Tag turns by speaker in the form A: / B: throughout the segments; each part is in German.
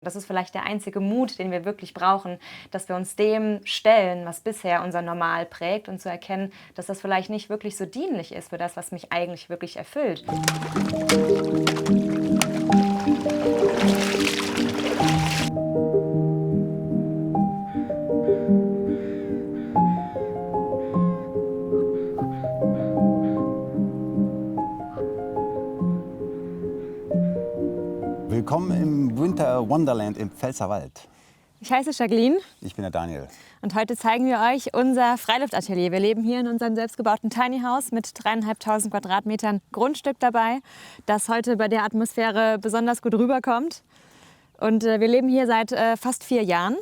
A: Das ist vielleicht der einzige Mut, den wir wirklich brauchen, dass wir uns dem stellen, was bisher unser Normal prägt und zu erkennen, dass das vielleicht nicht wirklich so dienlich ist für das, was mich eigentlich wirklich erfüllt.
B: Willkommen im Winter Wonderland im Pfälzerwald.
A: Ich heiße Jacqueline
B: Ich bin der Daniel.
A: und heute zeigen wir euch unser Freiluftatelier. Wir leben hier in unserem selbstgebauten Tiny House mit 3.500 Quadratmetern Grundstück dabei, das heute bei der Atmosphäre besonders gut rüberkommt. Und wir leben hier seit fast 4 Jahren.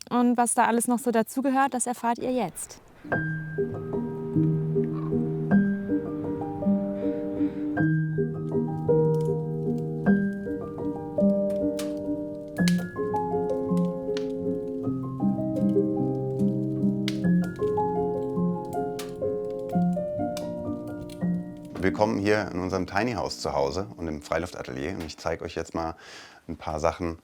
A: Und was da alles noch so dazugehört, das erfahrt ihr jetzt.
B: Willkommen hier in unserem Tiny House zu Hause und im Freiluftatelier. Und ich zeige euch jetzt mal ein paar Sachen,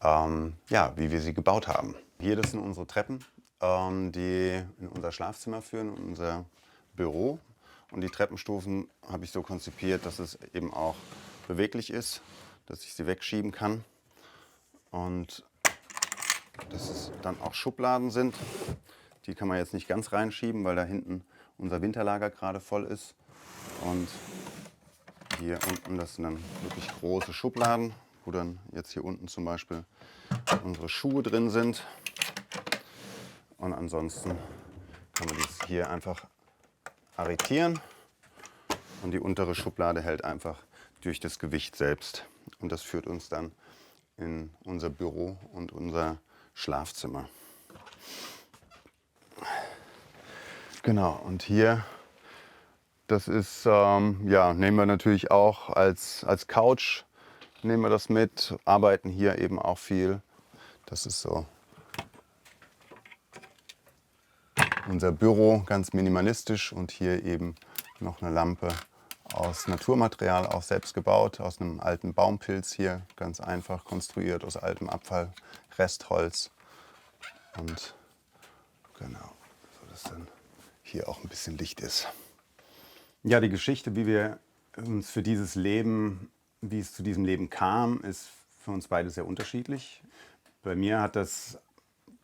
B: wie wir sie gebaut haben. Hier, das sind unsere Treppen, die in unser Schlafzimmer führen, in unser Büro. Und die Treppenstufen habe ich so konzipiert, dass es eben auch beweglich ist, dass ich sie wegschieben kann. Und dass es dann auch Schubladen sind. Die kann man jetzt nicht ganz reinschieben, weil da hinten unser Winterlager gerade voll ist. Und hier unten, das sind dann wirklich große Schubladen, wo dann jetzt hier unten zum Beispiel unsere Schuhe drin sind. Und ansonsten kann man das hier einfach arretieren. Und die untere Schublade hält einfach durch das Gewicht selbst. Und das führt uns dann in unser Büro und unser Schlafzimmer. Genau, und hier, das ist, nehmen wir natürlich auch als Couch, nehmen wir das mit, arbeiten hier eben auch viel. Das ist so unser Büro, ganz minimalistisch, und hier eben noch eine Lampe aus Naturmaterial, auch selbst gebaut, aus einem alten Baumpilz hier, ganz einfach konstruiert, aus altem Abfall, Restholz. Und genau, so dass dann hier auch ein bisschen Licht ist. Ja, die Geschichte, wie wir uns für dieses Leben, wie es zu diesem Leben kam, ist für uns beide sehr unterschiedlich. Bei mir hat das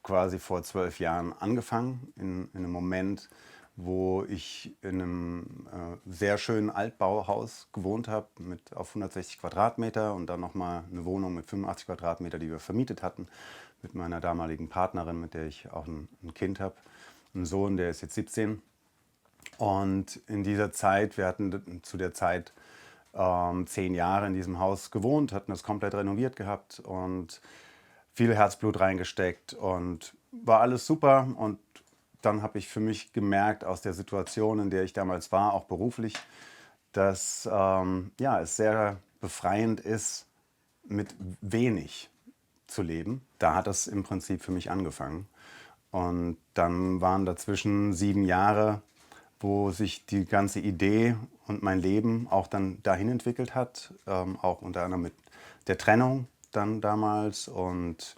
B: quasi vor 12 Jahren angefangen, in einem Moment, wo ich in einem sehr schönen Altbauhaus gewohnt habe, auf 160 Quadratmeter und dann nochmal eine Wohnung mit 85 Quadratmeter, die wir vermietet hatten, mit meiner damaligen Partnerin, mit der ich auch ein Kind habe, einen Sohn, der ist jetzt 17. Und in dieser Zeit, wir hatten zu der Zeit 10 Jahre in diesem Haus gewohnt, hatten das komplett renoviert gehabt und viel Herzblut reingesteckt und war alles super. Und dann habe ich für mich gemerkt, aus der Situation, in der ich damals war, auch beruflich, dass es sehr befreiend ist, mit wenig zu leben. Da hat das im Prinzip für mich angefangen. Und dann waren dazwischen 7 Jahre, wo sich die ganze Idee und mein Leben auch dann dahin entwickelt hat, auch unter anderem mit der Trennung dann damals und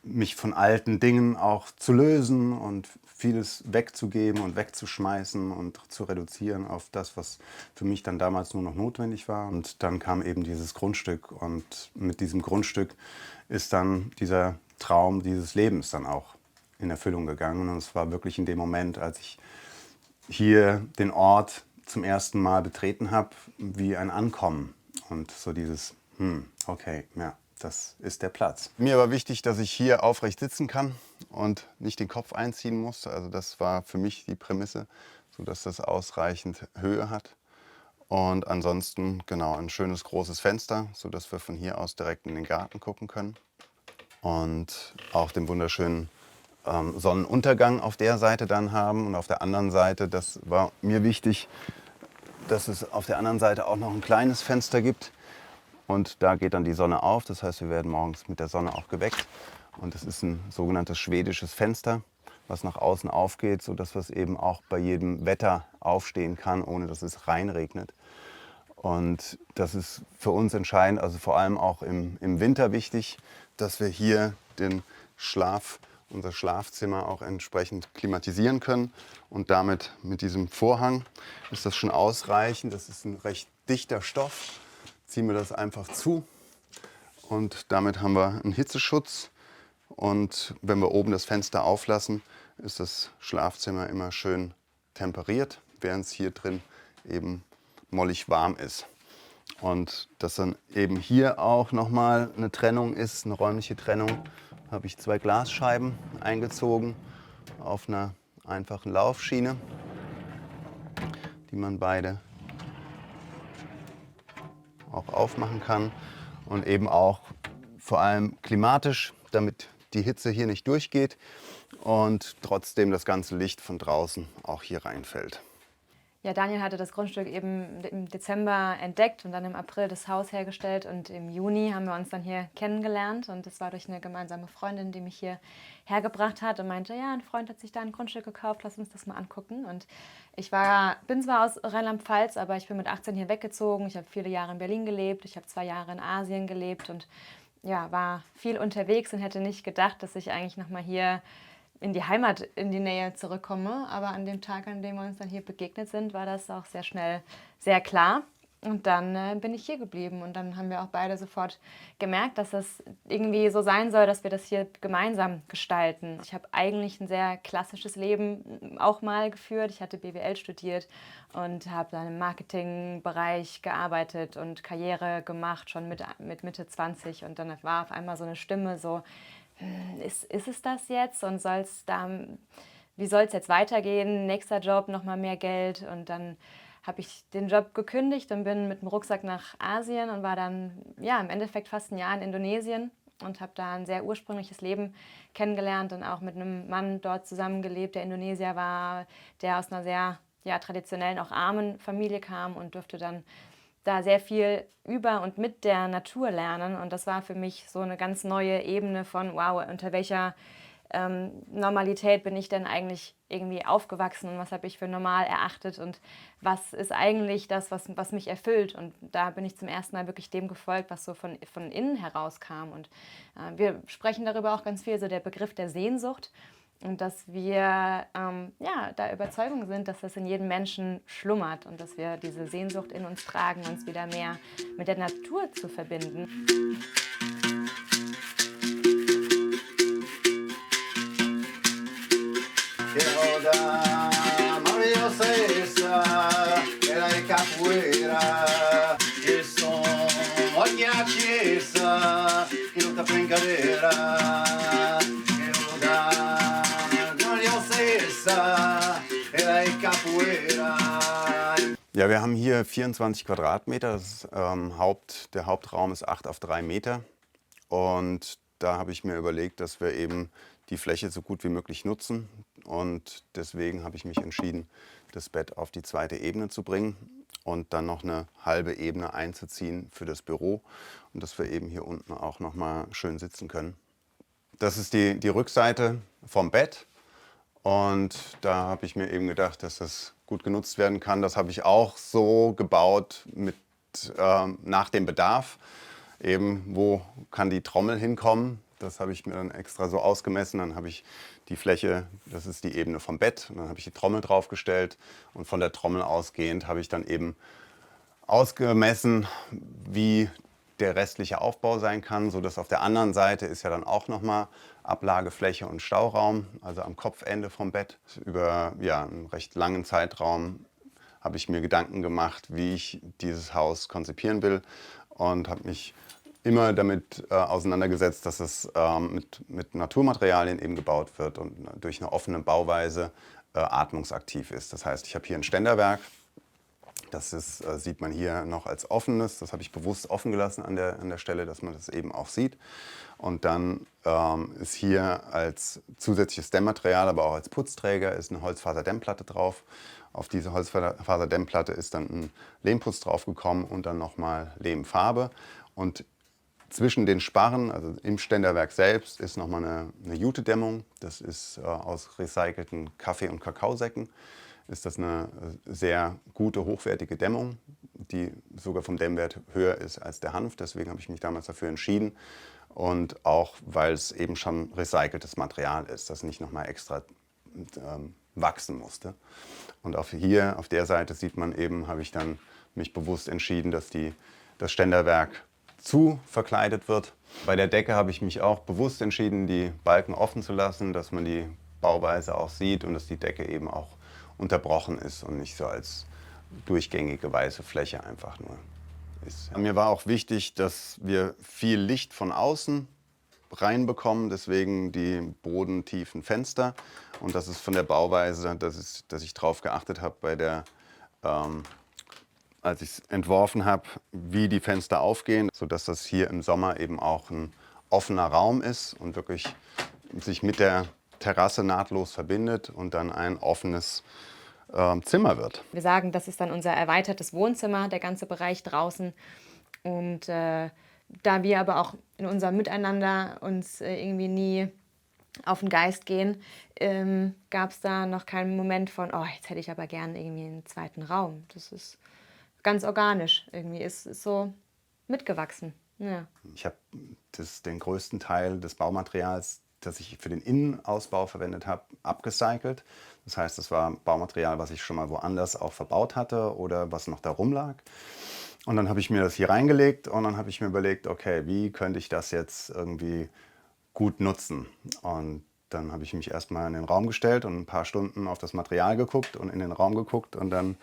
B: mich von alten Dingen auch zu lösen und vieles wegzugeben und wegzuschmeißen und zu reduzieren auf das, was für mich dann damals nur noch notwendig war. Und dann kam eben dieses Grundstück und mit diesem Grundstück ist dann dieser Traum dieses Lebens dann auch in Erfüllung gegangen. Und es war wirklich in dem Moment, als ich hier den Ort zum ersten Mal betreten habe, wie ein Ankommen und so dieses, okay, ja, das ist der Platz. Mir war wichtig, dass ich hier aufrecht sitzen kann und nicht den Kopf einziehen muss. Also das war für mich die Prämisse, sodass das ausreichend Höhe hat. Und ansonsten genau ein schönes großes Fenster, sodass wir von hier aus direkt in den Garten gucken können. Und auch den wunderschönen Sonnenuntergang auf der Seite dann haben. Und auf der anderen Seite, das war mir wichtig, dass es auf der anderen Seite auch noch ein kleines Fenster gibt. Und da geht dann die Sonne auf. Das heißt, wir werden morgens mit der Sonne auch geweckt. Und es ist ein sogenanntes schwedisches Fenster, was nach außen aufgeht, sodass es eben auch bei jedem Wetter aufstehen kann, ohne dass es reinregnet. Und das ist für uns entscheidend, also vor allem auch im Winter wichtig, dass wir hier unser Schlafzimmer auch entsprechend klimatisieren können. Und damit mit diesem Vorhang ist das schon ausreichend. Das ist ein recht dichter Stoff. Ziehen wir das einfach zu und damit haben wir einen Hitzeschutz. Und wenn wir oben das Fenster auflassen, ist das Schlafzimmer immer schön temperiert, während es hier drin eben mollig warm ist. Und dass dann eben hier auch nochmal eine Trennung ist, eine räumliche Trennung, habe ich 2 Glasscheiben eingezogen auf einer einfachen Laufschiene, die man beide auch aufmachen kann. Und eben auch vor allem klimatisch, damit die Hitze hier nicht durchgeht und trotzdem das ganze Licht von draußen auch hier reinfällt.
A: Ja, Daniel hatte das Grundstück eben im Dezember entdeckt und dann im April das Haus hergestellt und im Juni haben wir uns dann hier kennengelernt und das war durch eine gemeinsame Freundin, die mich hier hergebracht hat und meinte, ja, ein Freund hat sich da ein Grundstück gekauft, lass uns das mal angucken. Und ich bin zwar aus Rheinland-Pfalz, aber ich bin mit 18 hier weggezogen, ich habe viele Jahre in Berlin gelebt, ich habe 2 Jahre in Asien gelebt und ja, war viel unterwegs und hätte nicht gedacht, dass ich eigentlich nochmal hier in die Heimat, in die Nähe zurückkomme. Aber an dem Tag, an dem wir uns dann hier begegnet sind, war das auch sehr schnell sehr klar. Und dann bin ich hier geblieben und dann haben wir auch beide sofort gemerkt, dass das irgendwie so sein soll, dass wir das hier gemeinsam gestalten. Ich habe eigentlich ein sehr klassisches Leben auch mal geführt. Ich hatte BWL studiert und habe dann im Marketingbereich gearbeitet und Karriere gemacht, schon mit Mitte 20. Und dann war auf einmal so eine Stimme so, ist es das jetzt und wie soll es jetzt weitergehen? Nächster Job, nochmal mehr Geld. Und dann habe ich den Job gekündigt und bin mit dem Rucksack nach Asien und war dann ja im Endeffekt fast ein Jahr in Indonesien und habe da ein sehr ursprüngliches Leben kennengelernt und auch mit einem Mann dort zusammengelebt, der Indonesier war, der aus einer sehr traditionellen, auch armen Familie kam und durfte dann da sehr viel über und mit der Natur lernen. Und das war für mich so eine ganz neue Ebene von, wow, unter welcher Normalität bin ich denn eigentlich irgendwie aufgewachsen und was habe ich für normal erachtet und was ist eigentlich das, was mich erfüllt. Und da bin ich zum ersten Mal wirklich dem gefolgt, was so von innen herauskam. Und wir sprechen darüber auch ganz viel, so der Begriff der Sehnsucht. Und dass wir der Überzeugung sind, dass das in jedem Menschen schlummert und dass wir diese Sehnsucht in uns tragen, uns wieder mehr mit der Natur zu verbinden.
B: Ja, wir haben hier 24 Quadratmeter. Der Hauptraum ist 8 auf 3 Meter. Und da habe ich mir überlegt, dass wir eben die Fläche so gut wie möglich nutzen. Und deswegen habe ich mich entschieden, das Bett auf die 2. Ebene zu bringen und dann noch eine halbe Ebene einzuziehen für das Büro. Und dass wir eben hier unten auch noch mal schön sitzen können. Das ist die Rückseite vom Bett. Und da habe ich mir eben gedacht, dass das gut genutzt werden kann. Das habe ich auch so gebaut nach dem Bedarf. Eben, wo kann die Trommel hinkommen? Das habe ich mir dann extra so ausgemessen. Dann habe ich die Fläche, das ist die Ebene vom Bett. Und dann habe ich die Trommel draufgestellt. Und von der Trommel ausgehend habe ich dann eben ausgemessen, wie der restliche Aufbau sein kann, sodass auf der anderen Seite ist ja dann auch nochmal Ablagefläche und Stauraum, also am Kopfende vom Bett. Über einen recht langen Zeitraum habe ich mir Gedanken gemacht, wie ich dieses Haus konzipieren will und habe mich immer damit auseinandergesetzt, dass es mit Naturmaterialien eben gebaut wird und durch eine offene Bauweise atmungsaktiv ist. Das heißt, ich habe hier ein Ständerwerk. Das sieht man hier noch als offenes. Das habe ich bewusst offen gelassen an der Stelle, dass man das eben auch sieht. Und dann ist hier als zusätzliches Dämmmaterial, aber auch als Putzträger, ist eine Holzfaserdämmplatte drauf. Auf diese Holzfaserdämmplatte ist dann ein Lehmputz draufgekommen und dann nochmal Lehmfarbe. Und zwischen den Sparren, also im Ständerwerk selbst, ist nochmal eine Jute-Dämmung. Das ist aus recycelten Kaffee- und Kakaosäcken ist das eine sehr gute, hochwertige Dämmung, die sogar vom Dämmwert höher ist als der Hanf. Deswegen habe ich mich damals dafür entschieden. Und auch, weil es eben schon recyceltes Material ist, das nicht nochmal extra wachsen musste. Und auf der Seite sieht man eben, habe ich dann mich bewusst entschieden, dass das Ständerwerk zu verkleidet wird. Bei der Decke habe ich mich auch bewusst entschieden, die Balken offen zu lassen, dass man die Bauweise auch sieht und dass die Decke eben auch unterbrochen ist und nicht so als durchgängige weiße Fläche einfach nur ist. Mir war auch wichtig, dass wir viel Licht von außen reinbekommen, deswegen die bodentiefen Fenster. Und das ist von der Bauweise, dass ich darauf geachtet habe, als ich es entworfen habe, wie die Fenster aufgehen, sodass das hier im Sommer eben auch ein offener Raum ist und wirklich sich mit der Terrasse nahtlos verbindet und dann ein offenes Zimmer wird.
A: Wir sagen, das ist dann unser erweitertes Wohnzimmer, der ganze Bereich draußen. Und da wir aber auch in unserem Miteinander uns irgendwie nie auf den Geist gehen, gab es da noch keinen Moment von, oh, jetzt hätte ich aber gern irgendwie einen zweiten Raum. Das ist ganz organisch. Irgendwie ist es so mitgewachsen. Ja.
B: Ich habe den größten Teil des Baumaterials, das ich für den Innenausbau verwendet habe, abgecycelt. Das heißt, das war Baumaterial, was ich schon mal woanders auch verbaut hatte oder was noch da rumlag. Und dann habe ich mir das hier reingelegt und dann habe ich mir überlegt, okay, wie könnte ich das jetzt irgendwie gut nutzen? Und dann habe ich mich erstmal in den Raum gestellt und ein paar Stunden auf das Material geguckt und in den Raum geguckt. Und dann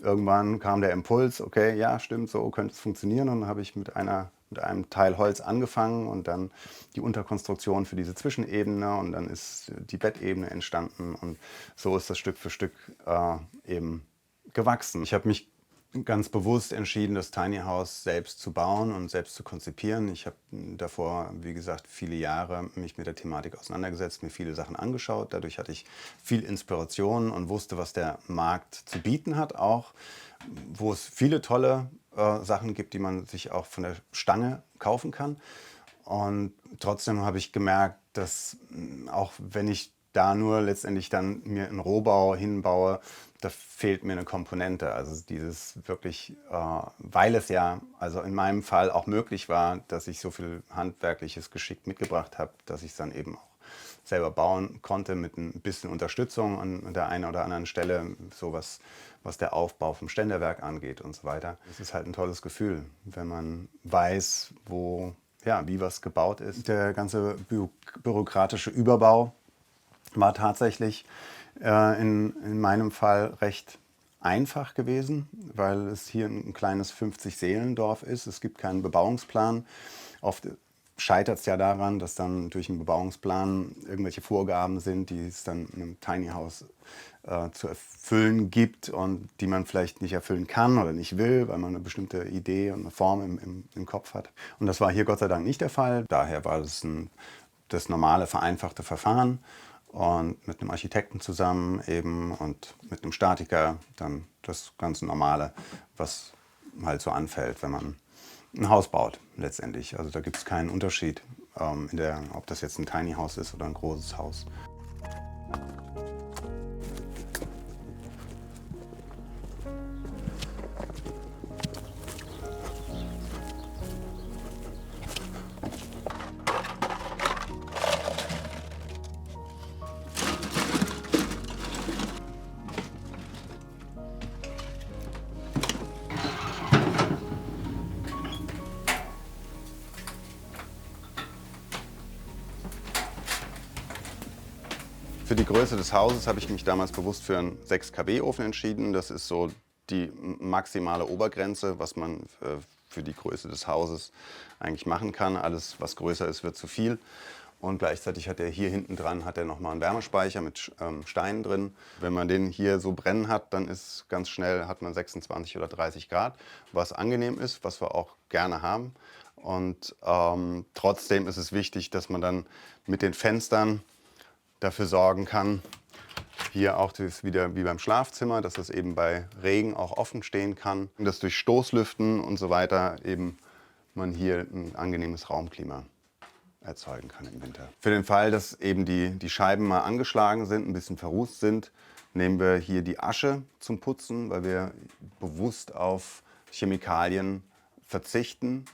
B: irgendwann kam der Impuls, okay, ja, stimmt, so könnte es funktionieren. Und dann habe ich mit einem Teil Holz angefangen und dann die Unterkonstruktion für diese Zwischenebene. Und dann ist die Bettebene entstanden. Und so ist das Stück für Stück eben gewachsen. Ich habe mich ganz bewusst entschieden, das Tiny House selbst zu bauen und selbst zu konzipieren. Ich habe davor, wie gesagt, viele Jahre mich mit der Thematik auseinandergesetzt, mir viele Sachen angeschaut. Dadurch hatte ich viel Inspiration und wusste, was der Markt zu bieten hat, auch wo es viele tolle Sachen gibt, die man sich auch von der Stange kaufen kann. Und trotzdem habe ich gemerkt, dass auch wenn ich da nur letztendlich dann mir einen Rohbau hinbaue, da fehlt mir eine Komponente. Also dieses wirklich, weil es ja, also in meinem Fall auch möglich war, dass ich so viel handwerkliches Geschick mitgebracht habe, dass ich es dann eben auch selber bauen konnte mit ein bisschen Unterstützung an der einen oder anderen Stelle, so was der Aufbau vom Ständerwerk angeht und so weiter. Es ist halt ein tolles Gefühl, wenn man weiß, wie was gebaut ist. Der ganze bürokratische Überbau war tatsächlich in meinem Fall recht einfach gewesen, weil es hier ein kleines 50-Seelendorf ist. Es gibt keinen Bebauungsplan. Oft scheitert es ja daran, dass dann durch einen Bebauungsplan irgendwelche Vorgaben sind, die es dann in einem Tiny House zu erfüllen gibt und die man vielleicht nicht erfüllen kann oder nicht will, weil man eine bestimmte Idee und eine Form im Kopf hat. Und das war hier Gott sei Dank nicht der Fall. Daher war das normale, vereinfachte Verfahren. Und mit einem Architekten zusammen eben und mit einem Statiker dann das ganz Normale, was halt so anfällt, wenn man ein Haus baut letztendlich. Also da gibt es keinen Unterschied, ob das jetzt ein Tiny House ist oder ein großes Haus. Für die Größe des Hauses habe ich mich damals bewusst für einen 6 kW Ofen entschieden. Das ist so die maximale Obergrenze, was man für die Größe des Hauses eigentlich machen kann. Alles, was größer ist, wird zu viel. Und gleichzeitig hat er hier hinten dran nochmal einen Wärmespeicher mit Steinen drin. Wenn man den hier so brennen hat, dann ist ganz schnell, hat man 26 oder 30 Grad, was angenehm ist, was wir auch gerne haben. Und trotzdem ist es wichtig, dass man dann mit den Fenstern dafür sorgen kann, hier auch das ist wieder wie beim Schlafzimmer, dass das eben bei Regen auch offen stehen kann. Und dass durch Stoßlüften und so weiter eben man hier ein angenehmes Raumklima erzeugen kann im Winter. Für den Fall, dass eben die Scheiben mal angeschlagen sind, ein bisschen verrußt sind, nehmen wir hier die Asche zum Putzen, weil wir bewusst auf Chemikalien verzichten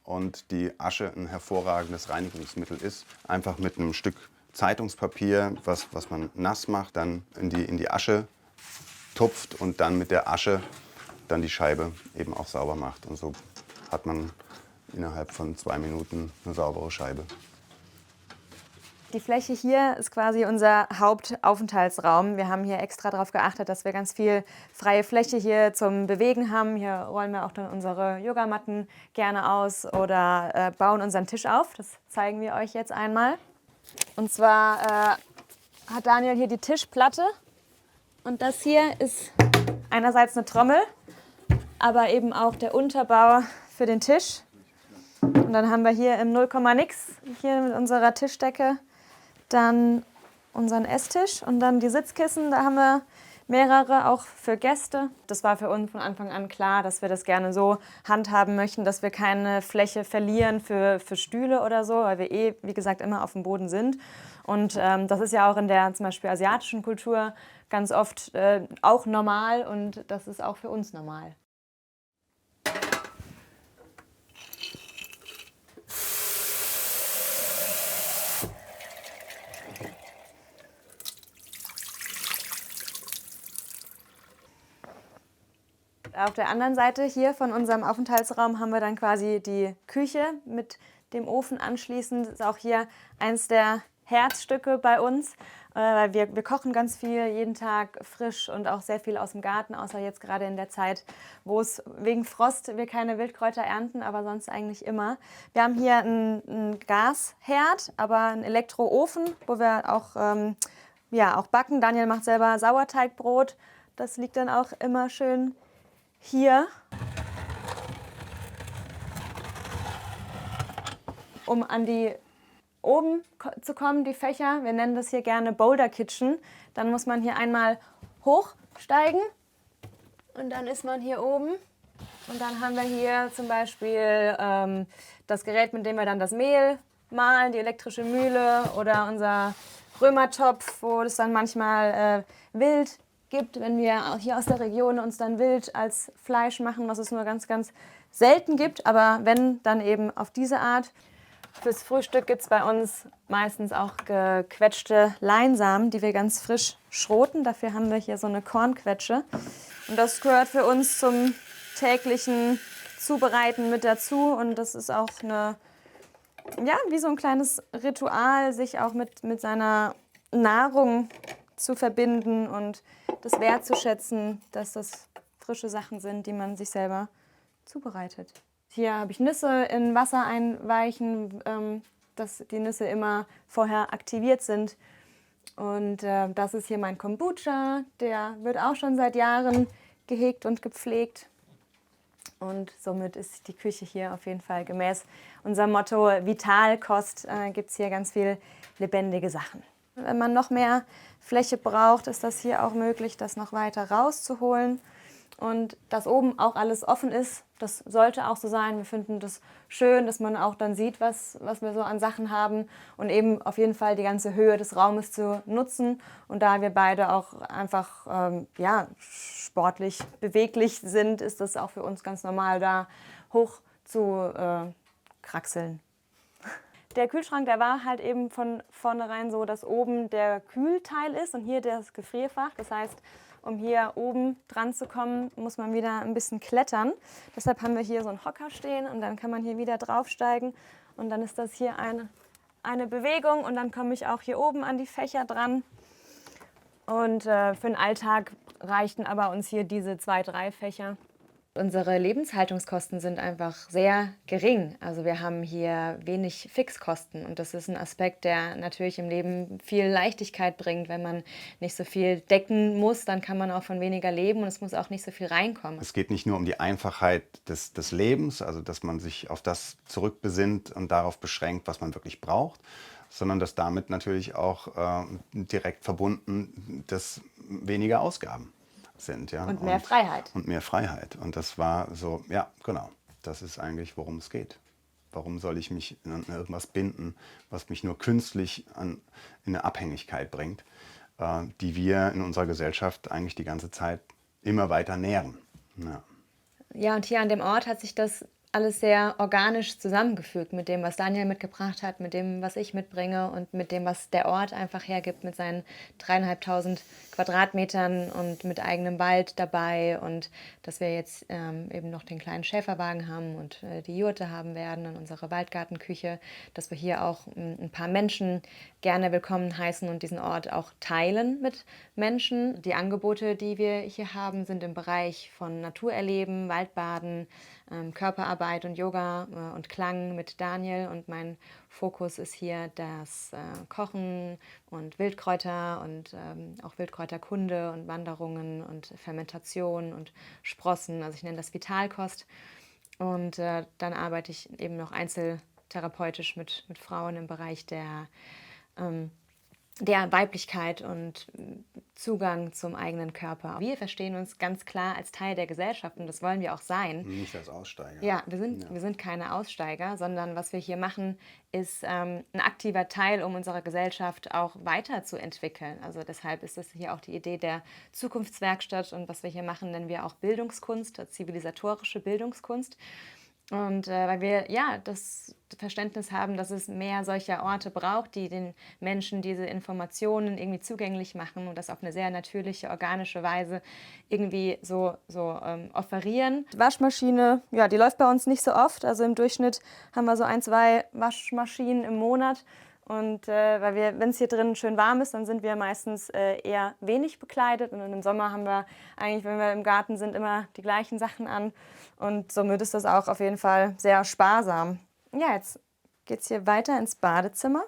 B: und die Asche ein hervorragendes Reinigungsmittel ist. Einfach mit einem Stück Zeitungspapier, was man nass macht, dann in die Asche tupft und dann mit der Asche dann die Scheibe eben auch sauber macht. Und so hat man innerhalb von 2 Minuten eine saubere Scheibe.
A: Die Fläche hier ist quasi unser Hauptaufenthaltsraum. Wir haben hier extra darauf geachtet, dass wir ganz viel freie Fläche hier zum Bewegen haben. Hier rollen wir auch dann unsere Yogamatten gerne aus oder bauen unseren Tisch auf. Das zeigen wir euch jetzt einmal. Und zwar hat Daniel hier die Tischplatte und das hier ist einerseits eine Trommel, aber eben auch der Unterbau für den Tisch. Und dann haben wir hier im 0, nix, hier mit unserer Tischdecke, dann unseren Esstisch und dann die Sitzkissen. Da haben wir mehrere, auch für Gäste. Das war für uns von Anfang an klar, dass wir das gerne so handhaben möchten, dass wir keine Fläche verlieren für Stühle oder so, weil wir wie gesagt, immer auf dem Boden sind. Und das ist ja auch in der zum Beispiel asiatischen Kultur ganz oft auch normal und das ist auch für uns normal. Auf der anderen Seite hier von unserem Aufenthaltsraum haben wir dann quasi die Küche mit dem Ofen anschließend. Das ist auch hier eins der Herzstücke bei uns, weil wir kochen ganz viel, jeden Tag frisch und auch sehr viel aus dem Garten, außer jetzt gerade in der Zeit, wo es wegen Frost wir keine Wildkräuter ernten, aber sonst eigentlich immer. Wir haben hier einen Gasherd, aber einen Elektroofen, wo wir auch backen. Daniel macht selber Sauerteigbrot. Das liegt dann auch immer schön hier, um an die oben zu kommen, die Fächer. Wir nennen das hier gerne Boulder Kitchen. Dann muss man hier einmal hochsteigen und dann ist man hier oben. Und dann haben wir hier zum Beispiel das Gerät, mit dem wir dann das Mehl mahlen, die elektrische Mühle oder unser Römertopf, wo es dann manchmal Wild gibt, wenn wir hier aus der Region uns dann Wild als Fleisch machen, was es nur ganz, ganz selten gibt. Aber wenn, dann eben auf diese Art. Fürs Frühstück gibt es bei uns meistens auch gequetschte Leinsamen, die wir ganz frisch schroten. Dafür haben wir hier so eine Kornquetsche. Und das gehört für uns zum täglichen Zubereiten mit dazu. Und das ist auch wie so ein kleines Ritual, sich auch mit seiner Nahrung zu verbinden und das wertzuschätzen, dass das frische Sachen sind, die man sich selber zubereitet. Hier habe ich Nüsse in Wasser einweichen, dass die Nüsse immer vorher aktiviert sind. Und das ist hier mein Kombucha, der wird auch schon seit Jahren gehegt und gepflegt. Und somit ist die Küche hier auf jeden Fall gemäß unserem Motto Vitalkost, gibt es hier ganz viel lebendige Sachen. Wenn man noch mehr Fläche braucht, ist das hier auch möglich, das noch weiter rauszuholen. Und dass oben auch alles offen ist, das sollte auch so sein. Wir finden das schön, dass man auch dann sieht, was wir so an Sachen haben und eben auf jeden Fall die ganze Höhe des Raumes zu nutzen. Und da wir beide auch einfach sportlich beweglich sind, ist das auch für uns ganz normal, da hoch zu kraxeln. Der Kühlschrank, der war halt eben von vornherein so, dass oben der Kühlteil ist und hier das Gefrierfach. Das heißt, um hier oben dran zu kommen, muss man wieder ein bisschen klettern. Deshalb haben wir hier so einen Hocker stehen und dann kann man hier wieder draufsteigen. Und dann ist das hier eine Bewegung und dann komme ich auch hier oben an die Fächer dran. Und für den Alltag reichten aber uns hier diese 2, 3 Fächer. Unsere Lebenshaltungskosten sind einfach sehr gering. Also wir haben hier wenig Fixkosten und das ist ein Aspekt, der natürlich im Leben viel Leichtigkeit bringt. Wenn man nicht so viel decken muss, dann kann man auch von weniger leben und es muss auch nicht so viel reinkommen.
B: Es geht nicht nur um die Einfachheit des Lebens, also dass man sich auf das zurückbesinnt und darauf beschränkt, was man wirklich braucht, sondern dass damit natürlich auch direkt verbunden, dass weniger Ausgaben sind. Ja?
A: Und mehr Freiheit.
B: Und mehr Freiheit. Und das war so, ja, genau. Das ist eigentlich, worum es geht. Warum soll ich mich an irgendwas binden, was mich nur künstlich in eine Abhängigkeit bringt? die wir in unserer Gesellschaft eigentlich die ganze Zeit immer weiter nähren. Ja.
A: Ja, und hier an dem Ort hat sich das alles sehr organisch zusammengefügt mit dem, was Daniel mitgebracht hat, mit dem, was ich mitbringe und mit dem, was der Ort einfach hergibt mit seinen 3.500 Quadratmetern und mit eigenem Wald dabei und dass wir jetzt eben noch den kleinen Schäferwagen haben und die Jurte haben werden und unsere Waldgartenküche, dass wir hier auch ein paar Menschen gerne willkommen heißen und diesen Ort auch teilen mit Menschen. Die Angebote, die wir hier haben, sind im Bereich von Naturerleben, Waldbaden, Körperarbeit und Yoga und Klang mit Daniel und mein Fokus ist hier das Kochen und Wildkräuter und auch Wildkräuterkunde und Wanderungen und Fermentation und Sprossen, also ich nenne das Vitalkost und dann arbeite ich eben noch einzeltherapeutisch mit Frauen im Bereich der Weiblichkeit und Zugang zum eigenen Körper. Wir verstehen uns ganz klar als Teil der Gesellschaft und das wollen wir auch sein.
B: Nicht als Aussteiger.
A: Ja, wir sind keine Aussteiger, sondern was wir hier machen, ist ein aktiver Teil, um unsere Gesellschaft auch weiterzuentwickeln. Also deshalb ist das hier auch die Idee der Zukunftswerkstatt und was wir hier machen, nennen wir auch Bildungskunst, zivilisatorische Bildungskunst. Und weil wir ja das Verständnis haben, dass es mehr solcher Orte braucht, die den Menschen diese Informationen irgendwie zugänglich machen und das auf eine sehr natürliche, organische Weise irgendwie so offerieren. Die Waschmaschine, ja, die läuft bei uns nicht so oft. Also im Durchschnitt haben wir so 1, 2 Waschmaschinen im Monat. Und weil wenn es hier drin schön warm ist, dann sind wir meistens eher wenig bekleidet. Und im Sommer haben wir eigentlich, wenn wir im Garten sind, immer die gleichen Sachen an. Und somit ist das auch auf jeden Fall sehr sparsam. Ja, jetzt geht es hier weiter ins Badezimmer.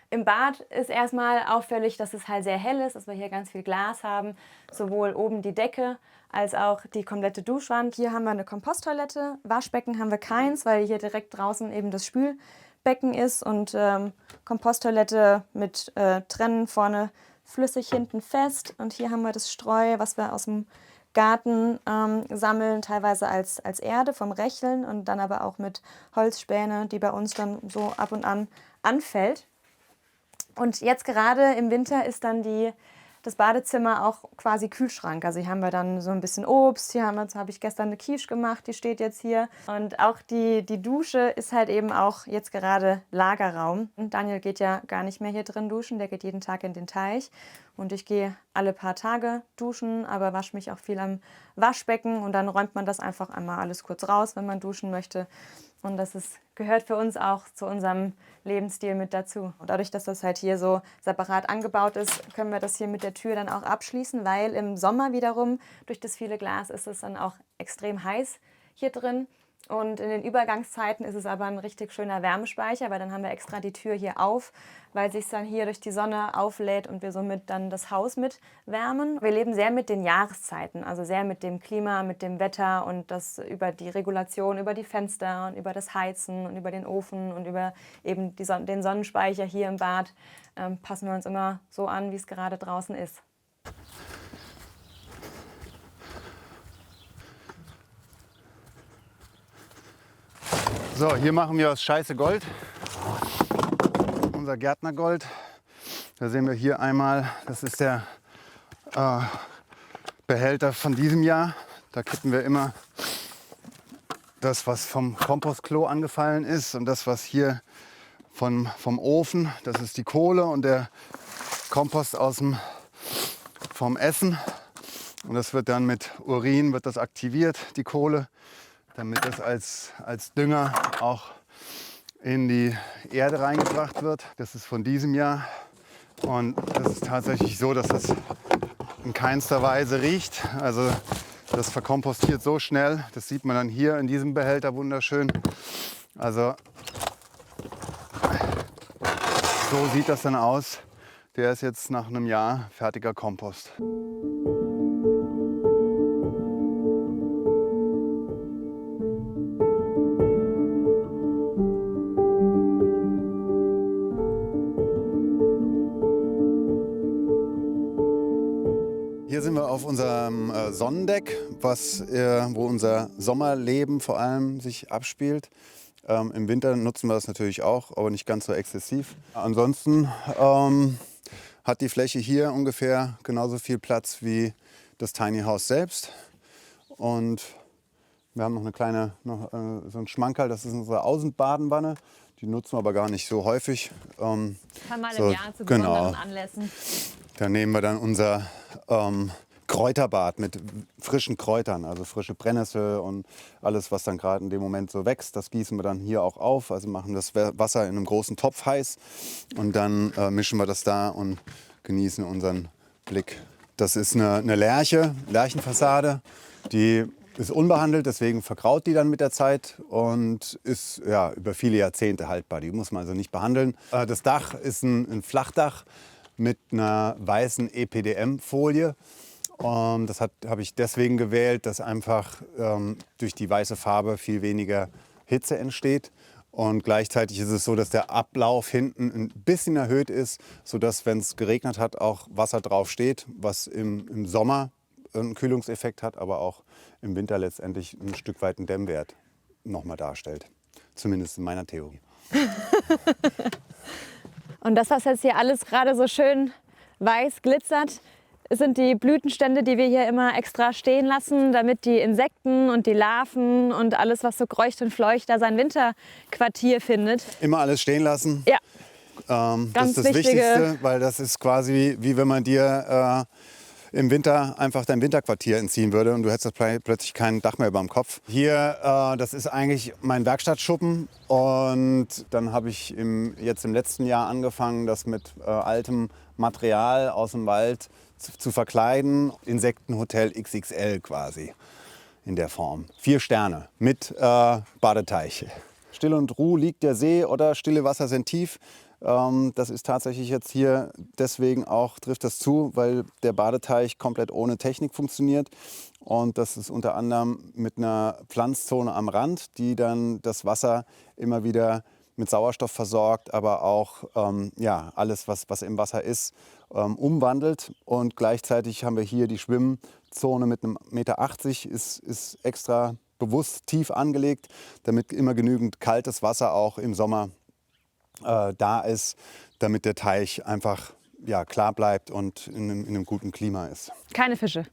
A: Im Bad ist erstmal auffällig, dass es halt sehr hell ist, dass wir hier ganz viel Glas haben. Sowohl oben die Decke als auch die komplette Duschwand. Hier haben wir eine Komposttoilette. Waschbecken haben wir keins, weil hier direkt draußen eben das Spülbecken ist und Komposttoilette mit Trennen vorne flüssig, hinten fest. Und hier haben wir das Streu, was wir aus dem Garten sammeln, teilweise als Erde vom Recheln und dann aber auch mit Holzspäne, die bei uns dann so ab und an anfällt. Und jetzt gerade im Winter ist dann das Badezimmer auch quasi Kühlschrank. Also hier haben wir dann so ein bisschen Obst, hier habe ich gestern eine Quiche gemacht, die steht jetzt hier. Und auch die Dusche ist halt eben auch jetzt gerade Lagerraum. Und Daniel geht ja gar nicht mehr hier drin duschen, der geht jeden Tag in den Teich. Und ich gehe alle paar Tage duschen, aber wasche mich auch viel am Waschbecken und dann räumt man das einfach einmal alles kurz raus, wenn man duschen möchte. Und das gehört für uns auch zu unserem Lebensstil mit dazu. Und dadurch, dass das halt hier so separat angebaut ist, können wir das hier mit der Tür dann auch abschließen, weil im Sommer wiederum durch das viele Glas ist es dann auch extrem heiß hier drin. Und in den Übergangszeiten ist es aber ein richtig schöner Wärmespeicher, weil dann haben wir extra die Tür hier auf, weil sich dann hier durch die Sonne auflädt und wir somit dann das Haus mit wärmen. Wir leben sehr mit den Jahreszeiten, also sehr mit dem Klima, mit dem Wetter und das über die Regulation, über die Fenster und über das Heizen und über den Ofen und über eben den Sonnenspeicher hier im Bad passen wir uns immer so an, wie es gerade draußen ist.
B: So, hier machen wir aus Scheiße Gold, unser Gärtnergold. Da sehen wir hier einmal, das ist der Behälter von diesem Jahr. Da kippen wir immer das, was vom Kompostklo angefallen ist und das, was hier vom Ofen, das ist die Kohle und der Kompost vom Essen. Und das wird dann mit Urin wird das aktiviert, die Kohle, damit das als Dünger auch in die Erde reingebracht wird. Das ist von diesem Jahr und das ist tatsächlich so, dass das in keinster Weise riecht. Also das verkompostiert so schnell, das sieht man dann hier in diesem Behälter wunderschön. Also so sieht das dann aus. Der ist jetzt nach einem Jahr fertiger Kompost. Hier sind wir auf unserem Sonnendeck, wo unser Sommerleben vor allem sich abspielt. Im Winter nutzen wir das natürlich auch, aber nicht ganz so exzessiv. Ansonsten hat die Fläche hier ungefähr genauso viel Platz wie das Tiny House selbst. Und wir haben noch eine kleine, so ein Schmankerl, das ist unsere Außenbadenwanne. Die nutzen wir aber gar nicht so häufig.
A: Ein paar Mal im Jahr zu besonderen Anlässen.
B: Da nehmen wir dann unser Kräuterbad mit frischen Kräutern, also frische Brennnessel und alles, was dann gerade in dem Moment so wächst. Das gießen wir dann hier auch auf, also machen das Wasser in einem großen Topf heiß und dann mischen wir das da und genießen unseren Blick. Das ist eine Lärchenfassade, die ist unbehandelt, deswegen verkraut die dann mit der Zeit und ist ja, über viele Jahrzehnte haltbar. Die muss man also nicht behandeln. Das Dach ist ein Flachdach mit einer weißen EPDM-Folie. Das habe ich deswegen gewählt, dass einfach durch die weiße Farbe viel weniger Hitze entsteht. Und gleichzeitig ist es so, dass der Ablauf hinten ein bisschen erhöht ist, sodass, wenn es geregnet hat, auch Wasser drauf steht, was im Sommer einen Kühlungseffekt hat, aber auch im Winter letztendlich ein Stück weit einen Dämmwert nochmal darstellt. Zumindest in meiner Theorie.
A: Und das, was jetzt hier alles gerade so schön weiß glitzert, sind die Blütenstände, die wir hier immer extra stehen lassen, damit die Insekten und die Larven und alles, was so kreucht und fleucht, da sein Winterquartier findet.
B: Immer alles stehen lassen.
A: Ja.
B: Das ist das Wichtigste, weil das ist quasi wie wenn man dir im Winter einfach dein Winterquartier entziehen würde und du hättest plötzlich kein Dach mehr über dem Kopf. Hier, das ist eigentlich mein Werkstattschuppen und dann habe ich jetzt im letzten Jahr angefangen, das mit altem Material aus dem Wald zu verkleiden. Insektenhotel XXL quasi in der Form. 4 Sterne mit Badeteich. Still und Ruhe liegt der See oder stille Wasser sind tief. Das ist tatsächlich jetzt hier deswegen auch, trifft das zu, weil der Badeteich komplett ohne Technik funktioniert. Und das ist unter anderem mit einer Pflanzzone am Rand, die dann das Wasser immer wieder mit Sauerstoff versorgt, aber auch ja, alles, was im Wasser ist, umwandelt. Und gleichzeitig haben wir hier die Schwimmzone mit einem 1,80 Meter, ist extra bewusst tief angelegt, damit immer genügend kaltes Wasser auch im Sommer da ist, damit der Teich einfach ja, klar bleibt und in einem guten Klima ist.
A: Keine Fische?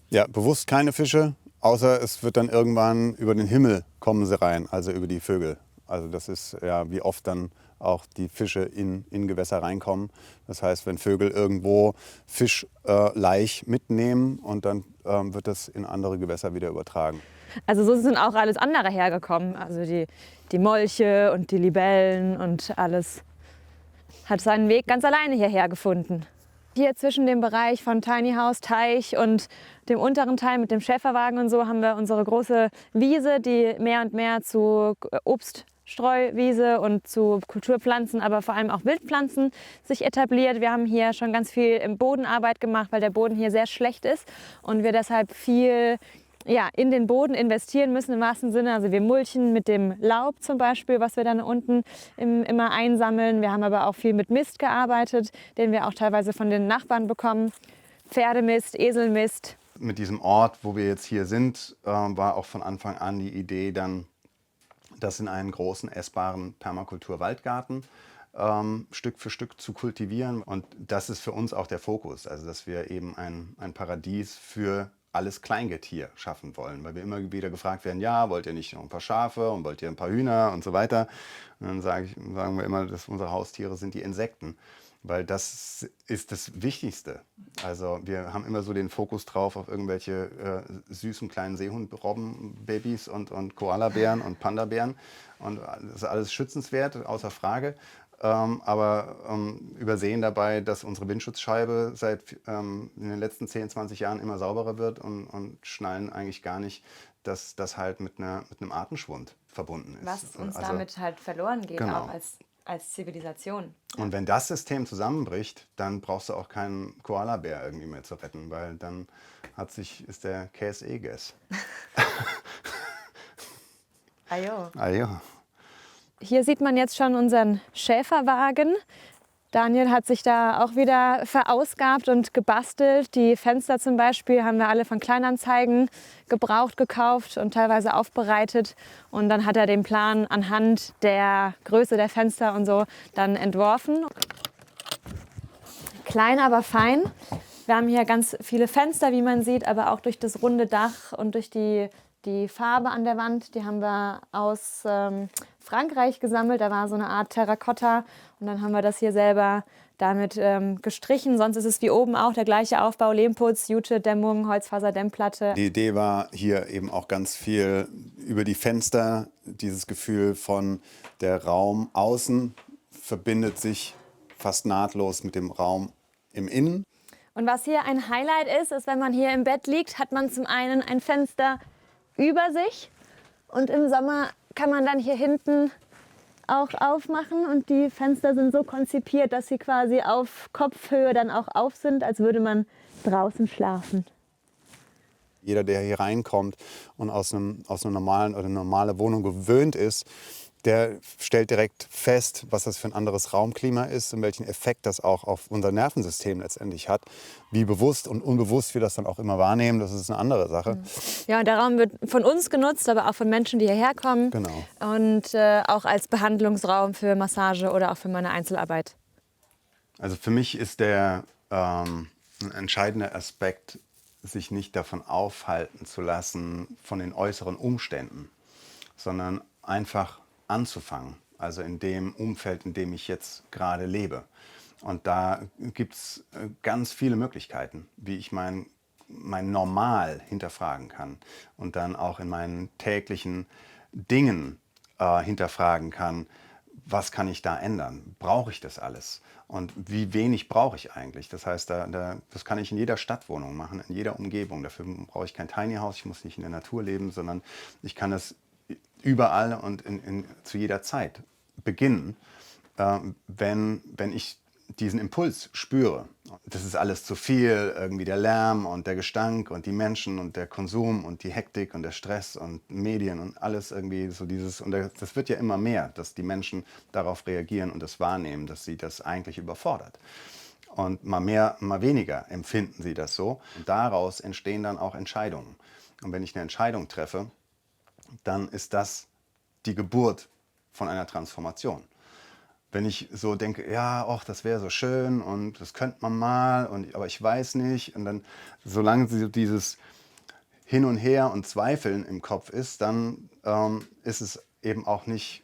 B: Ja, bewusst keine Fische, außer es wird dann irgendwann über den Himmel kommen sie rein, also über die Vögel. Also das ist ja, wie oft dann auch die Fische in Gewässer reinkommen. Das heißt, wenn Vögel irgendwo Fischlaich mitnehmen und dann wird das in andere Gewässer wieder übertragen.
A: Also so sind auch alles andere hergekommen, also die Molche und die Libellen und alles hat seinen Weg ganz alleine hierher gefunden. Hier zwischen dem Bereich von Tiny House, Teich und dem unteren Teil mit dem Schäferwagen und so haben wir unsere große Wiese, die mehr und mehr zu Obststreuwiese und zu Kulturpflanzen, aber vor allem auch Wildpflanzen sich etabliert. Wir haben hier schon ganz viel im Bodenarbeit gemacht, weil der Boden hier sehr schlecht ist und wir deshalb viel in den Boden investieren müssen im wahrsten Sinne. Also wir mulchen mit dem Laub zum Beispiel, was wir dann unten immer einsammeln. Wir haben aber auch viel mit Mist gearbeitet, den wir auch teilweise von den Nachbarn bekommen. Pferdemist, Eselmist.
B: Mit diesem Ort, wo wir jetzt hier sind, war auch von Anfang an die Idee, dann das in einen großen essbaren Permakultur-Waldgarten Stück für Stück zu kultivieren. Und das ist für uns auch der Fokus, also dass wir eben ein Paradies für alles Kleingetier schaffen wollen, weil wir immer wieder gefragt werden, ja, wollt ihr nicht noch ein paar Schafe und wollt ihr ein paar Hühner und so weiter. Und dann sagen wir immer, dass unsere Haustiere sind die Insekten, weil das ist das Wichtigste. Also wir haben immer so den Fokus drauf auf irgendwelche süßen kleinen Seehund-Robben-Babys und Koalabären und Pandabären und das ist alles schützenswert, außer Frage. Aber übersehen dabei, dass unsere Windschutzscheibe seit in den letzten 10, 20 Jahren immer sauberer wird und schnallen eigentlich gar nicht, dass das halt mit einem Artenschwund verbunden ist.
A: Was uns damit halt verloren geht,
B: genau.
A: auch als Zivilisation.
B: Und wenn das System zusammenbricht, dann brauchst du auch keinen Koalabär irgendwie mehr zu retten, weil dann ist der Käse Guess.
A: Ajo.
B: Ajo.
A: Hier sieht man jetzt schon unseren Schäferwagen. Daniel hat sich da auch wieder verausgabt und gebastelt. Die Fenster zum Beispiel haben wir alle von Kleinanzeigen gebraucht gekauft und teilweise aufbereitet. Und dann hat er den Plan anhand der Größe der Fenster und so dann entworfen. klein, aber fein. Wir haben hier ganz viele Fenster, wie man sieht, aber auch durch das runde Dach und durch die Farbe an der Wand, die haben wir aus Frankreich gesammelt. Da war so eine Art Terrakotta und dann haben wir das hier selber damit gestrichen. Sonst ist es wie oben auch der gleiche Aufbau: Lehmputz, Jute, Dämmung, Holzfaserdämmplatte.
B: Die Idee war hier eben auch ganz viel über die Fenster, dieses Gefühl von der Raum außen verbindet sich fast nahtlos mit dem Raum im Innen.
A: Und was hier ein Highlight ist, ist, wenn man hier im Bett liegt, hat man zum einen ein Fenster über sich und im Sommer kann man dann hier hinten auch aufmachen und die Fenster sind so konzipiert, dass sie quasi auf Kopfhöhe dann auch auf sind, als würde man draußen schlafen.
B: Jeder, der hier reinkommt und aus einer normalen oder normale Wohnung gewöhnt ist, der stellt direkt fest, was das für ein anderes Raumklima ist und welchen Effekt das auch auf unser Nervensystem letztendlich hat. Wie bewusst und unbewusst wir das dann auch immer wahrnehmen, das ist eine andere Sache.
A: Ja, und der Raum wird von uns genutzt, aber auch von Menschen, die hierher kommen.
B: Genau.
A: Und auch als Behandlungsraum für Massage oder auch für meine Einzelarbeit.
B: Also für mich ist der ein entscheidender Aspekt, sich nicht davon aufhalten zu lassen von den äußeren Umständen, sondern einfach anzufangen, also in dem Umfeld, in dem ich jetzt gerade lebe. Und da gibt es ganz viele Möglichkeiten, wie ich mein Normal hinterfragen kann und dann auch in meinen täglichen Dingen hinterfragen kann, was kann ich da ändern? Brauche ich das alles? Und wie wenig brauche ich eigentlich? Das heißt, das kann ich in jeder Stadtwohnung machen, in jeder Umgebung. Dafür brauche ich kein Tiny House, ich muss nicht in der Natur leben, sondern ich kann es überall und zu jeder Zeit beginnen, wenn ich diesen Impuls spüre. Das ist alles zu viel, irgendwie der Lärm und der Gestank und die Menschen und der Konsum und die Hektik und der Stress und Medien und alles irgendwie so dieses, und das wird ja immer mehr, dass die Menschen darauf reagieren und das wahrnehmen, dass sie das eigentlich überfordert. Und mal mehr, mal weniger empfinden sie das so. Und daraus entstehen dann auch Entscheidungen. Und wenn ich eine Entscheidung treffe, dann ist das die Geburt von einer Transformation. Wenn ich so denke, ja, ach, das wäre so schön und das könnte man mal, aber ich weiß nicht. Und dann, solange dieses Hin und Her und Zweifeln im Kopf ist, dann ist es eben auch nicht,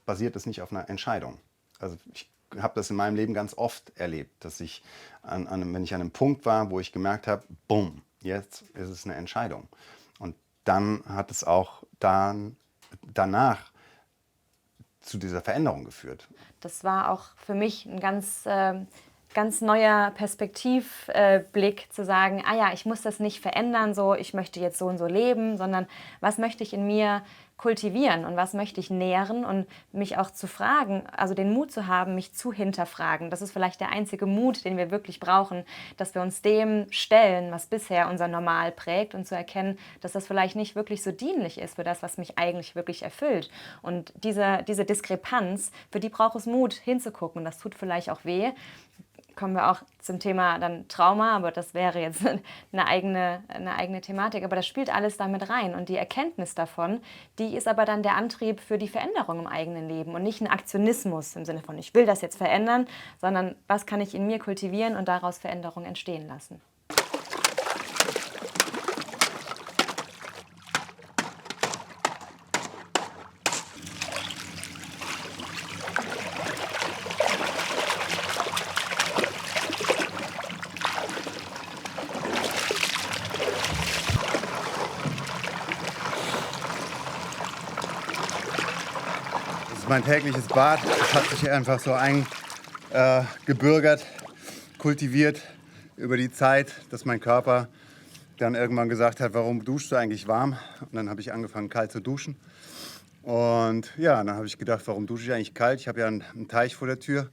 B: basiert es nicht auf einer Entscheidung. Also ich habe das in meinem Leben ganz oft erlebt, dass ich, wenn ich an einem Punkt war, wo ich gemerkt habe, bumm, jetzt ist es eine Entscheidung. Und dann hat es auch danach zu dieser Veränderung geführt.
A: Das war auch für mich ein ganz neuer Perspektivblick, zu sagen, ah ja, ich muss das nicht verändern, so ich möchte jetzt so und so leben, sondern was möchte ich in mir kultivieren und was möchte ich nähren und mich auch zu fragen, also den Mut zu haben, mich zu hinterfragen. Das ist vielleicht der einzige Mut, den wir wirklich brauchen, dass wir uns dem stellen, was bisher unser Normal prägt und zu erkennen, dass das vielleicht nicht wirklich so dienlich ist für das, was mich eigentlich wirklich erfüllt. Und diese Diskrepanz, für die braucht es Mut hinzugucken. Das tut vielleicht auch weh. Kommen wir auch zum Thema dann Trauma, aber das wäre jetzt eine eigene Thematik. Aber das spielt alles damit rein. Und die Erkenntnis davon, die ist aber dann der Antrieb für die Veränderung im eigenen Leben und nicht ein Aktionismus im Sinne von, ich will das jetzt verändern, sondern was kann ich in mir kultivieren und daraus Veränderung entstehen lassen.
B: Mein tägliches Bad, das hat sich einfach so eingebürgert, kultiviert über die Zeit, dass mein Körper dann irgendwann gesagt hat, warum duschst du eigentlich warm? Und dann habe ich angefangen, kalt zu duschen. Und ja, dann habe ich gedacht, warum dusche ich eigentlich kalt? Ich habe ja einen Teich vor der Tür.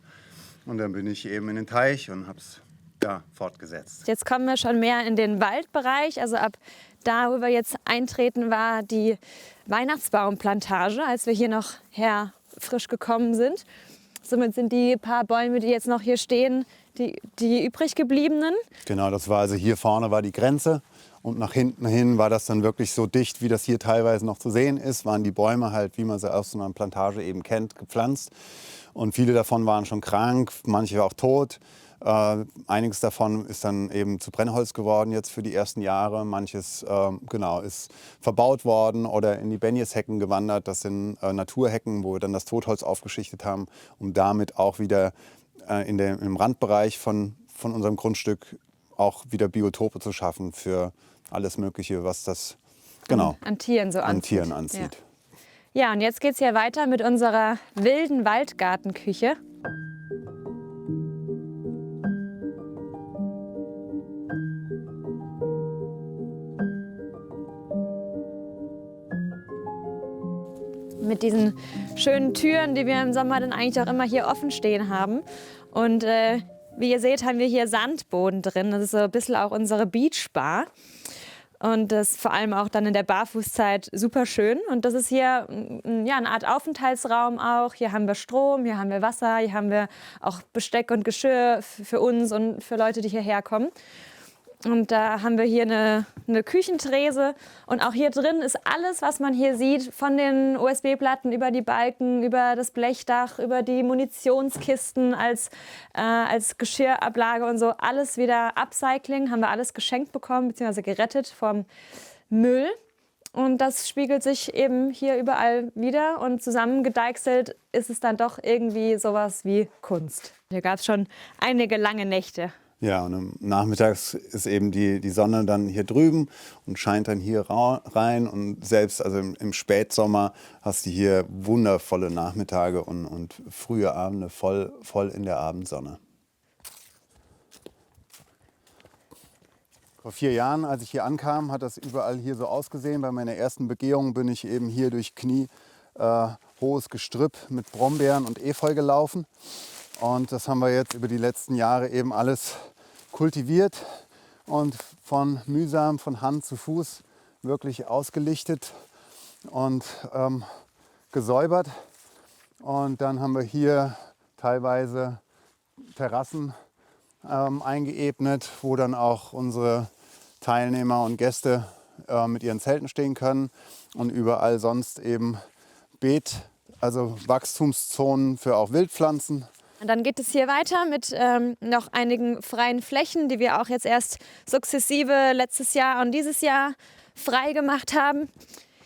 B: Und dann bin ich eben in den Teich und habe es fortgesetzt.
A: Jetzt kommen wir schon mehr in den Waldbereich. Also ab da, wo wir jetzt eintreten, war die Weihnachtsbaumplantage, als wir hier noch frisch gekommen sind. Somit sind die paar Bäume, die jetzt noch hier stehen, die übrig gebliebenen.
B: Genau, das war also hier vorne war die Grenze und nach hinten hin war das dann wirklich so dicht, wie das hier teilweise noch zu sehen ist, waren die Bäume halt, wie man sie aus so einer Plantage eben kennt, gepflanzt. Und viele davon waren schon krank, manche auch tot. Einiges davon ist dann eben zu Brennholz geworden jetzt für die ersten Jahre. Manches genau, ist verbaut worden oder in die Benjeshecken gewandert. Das sind Naturhecken, wo wir dann das Totholz aufgeschichtet haben, um damit auch wieder im Randbereich von unserem Grundstück auch wieder Biotope zu schaffen für alles Mögliche, was das genau
A: an Tieren so
B: an Tieren anzieht.
A: Ja, und jetzt geht es hier weiter mit unserer wilden Waldgartenküche. Mit diesen schönen Türen, die wir im Sommer dann eigentlich auch immer hier offen stehen haben. Und wie ihr seht, haben wir hier Sandboden drin. Das ist so ein bisschen auch unsere Beachbar. Und das ist vor allem auch dann in der Barfußzeit super schön. Und das ist hier ja, eine Art Aufenthaltsraum auch. Hier haben wir Strom, hier haben wir Wasser, hier haben wir auch Besteck und Geschirr für uns und für Leute, die hierher kommen. Und da haben wir hier eine Küchentrese. Und auch hier drin ist alles, was man hier sieht, von den USB-Platten über die Balken, über das Blechdach, über die Munitionskisten als Geschirrablage und so. Alles wieder Upcycling, haben wir alles geschenkt bekommen, beziehungsweise gerettet vom Müll. Und das spiegelt sich eben hier überall wieder. Und zusammengedeichselt ist es dann doch irgendwie sowas wie Kunst. Hier gab es schon einige lange Nächte.
B: Ja, und nachmittags ist eben die Sonne dann hier drüben und scheint dann hier rein. Und selbst also im Spätsommer hast du hier wundervolle Nachmittage und frühe Abende voll in der Abendsonne. Vor 4 Jahren, als ich hier ankam, hat das überall hier so ausgesehen. Bei meiner ersten Begehung bin ich eben hier durch kniehohes Gestrüpp mit Brombeeren und Efeu gelaufen. Und das haben wir jetzt über die letzten Jahre eben alles kultiviert und von Hand zu Fuß wirklich ausgelichtet und gesäubert. Und dann haben wir hier teilweise Terrassen eingeebnet, wo dann auch unsere Teilnehmer und Gäste mit ihren Zelten stehen können. Und überall sonst eben also Wachstumszonen für auch Wildpflanzen.
A: Und dann geht es hier weiter mit noch einigen freien Flächen, die wir auch jetzt erst sukzessive letztes Jahr und dieses Jahr frei gemacht haben.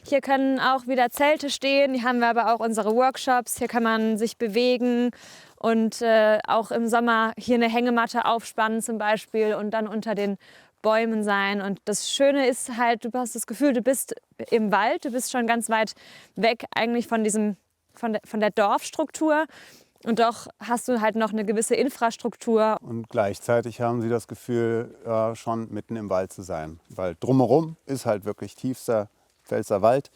A: Hier können auch wieder Zelte stehen, hier haben wir aber auch unsere Workshops, hier kann man sich bewegen und auch im Sommer hier eine Hängematte aufspannen zum Beispiel und dann unter den Bäumen sein. Und das Schöne ist halt, du hast das Gefühl, du bist im Wald, du bist schon ganz weit weg eigentlich von der Dorfstruktur. Und doch hast du halt noch eine gewisse Infrastruktur.
B: Und gleichzeitig haben sie das Gefühl, schon mitten im Wald zu sein. Weil drumherum ist halt wirklich tiefster Pfälzer Wald.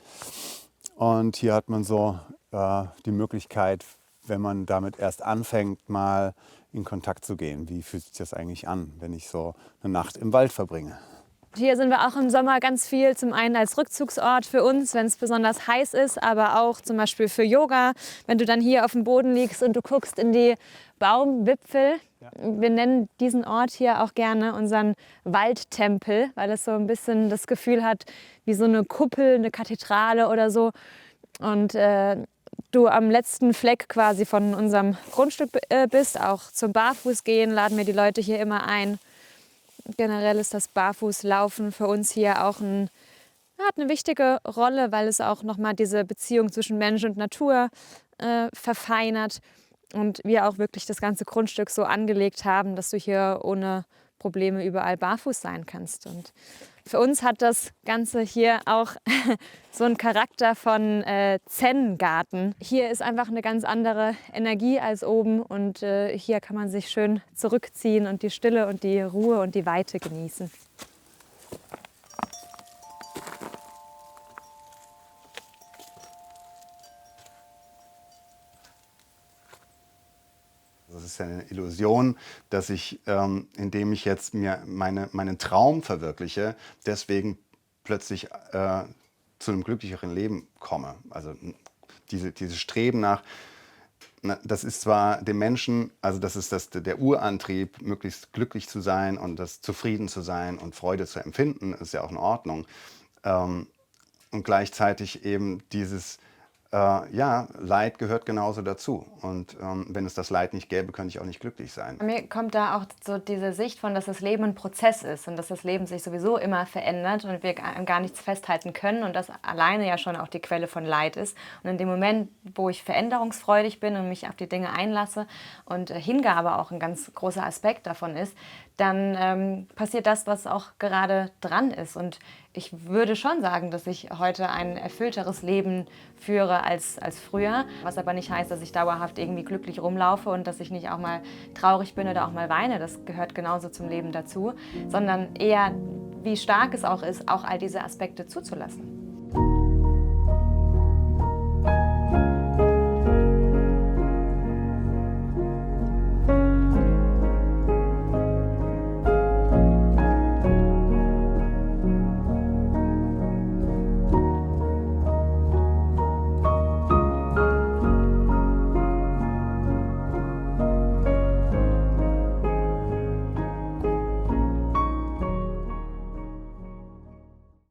B: Und hier hat man so die Möglichkeit, wenn man damit erst anfängt, mal in Kontakt zu gehen. Wie fühlt sich das eigentlich an, wenn ich so eine Nacht im Wald verbringe?
A: Hier sind wir auch im Sommer ganz viel, zum einen als Rückzugsort für uns, wenn es besonders heiß ist, aber auch zum Beispiel für Yoga, wenn du dann hier auf dem Boden liegst und du guckst in die Baumwipfel. Ja. Wir nennen diesen Ort hier auch gerne unseren Waldtempel, weil es so ein bisschen das Gefühl hat wie so eine Kuppel, eine Kathedrale oder so. Und du am letzten Fleck quasi von unserem Grundstück bist, auch zum Barfußgehen laden wir die Leute hier immer ein. Generell ist das Barfußlaufen für uns hier auch hat eine wichtige Rolle, weil es auch nochmal diese Beziehung zwischen Mensch und Natur verfeinert und wir auch wirklich das ganze Grundstück so angelegt haben, dass du hier ohne Probleme überall barfuß sein kannst. Und für uns hat das Ganze hier auch so einen Charakter von Zen-Garten. Hier ist einfach eine ganz andere Energie als oben und hier kann man sich schön zurückziehen und die Stille und die Ruhe und die Weite genießen.
B: Das ist ja eine Illusion, dass ich, indem ich jetzt mir meinen Traum verwirkliche, deswegen plötzlich zu einem glücklicheren Leben komme. Also dieses Streben nach, das ist zwar dem Menschen, also das ist der Urantrieb, möglichst glücklich zu sein und das zufrieden zu sein und Freude zu empfinden, ist ja auch in Ordnung. Und gleichzeitig eben dieses ja, Leid gehört genauso dazu. Und wenn es das Leid nicht gäbe, könnte ich auch nicht glücklich sein.
A: Mir kommt da auch so diese Sicht von, dass das Leben ein Prozess ist und dass das Leben sich sowieso immer verändert und wir an gar nichts festhalten können und das alleine ja schon auch die Quelle von Leid ist. Und in dem Moment, wo ich veränderungsfreudig bin und mich auf die Dinge einlasse und Hingabe auch ein ganz großer Aspekt davon ist, dann passiert das, was auch gerade dran ist. Und ich würde schon sagen, dass ich heute ein erfüllteres Leben führe als früher, was aber nicht heißt, dass ich dauerhaft irgendwie glücklich rumlaufe und dass ich nicht auch mal traurig bin oder auch mal weine. Das gehört genauso zum Leben dazu, sondern eher, wie stark es auch ist, auch all diese Aspekte zuzulassen.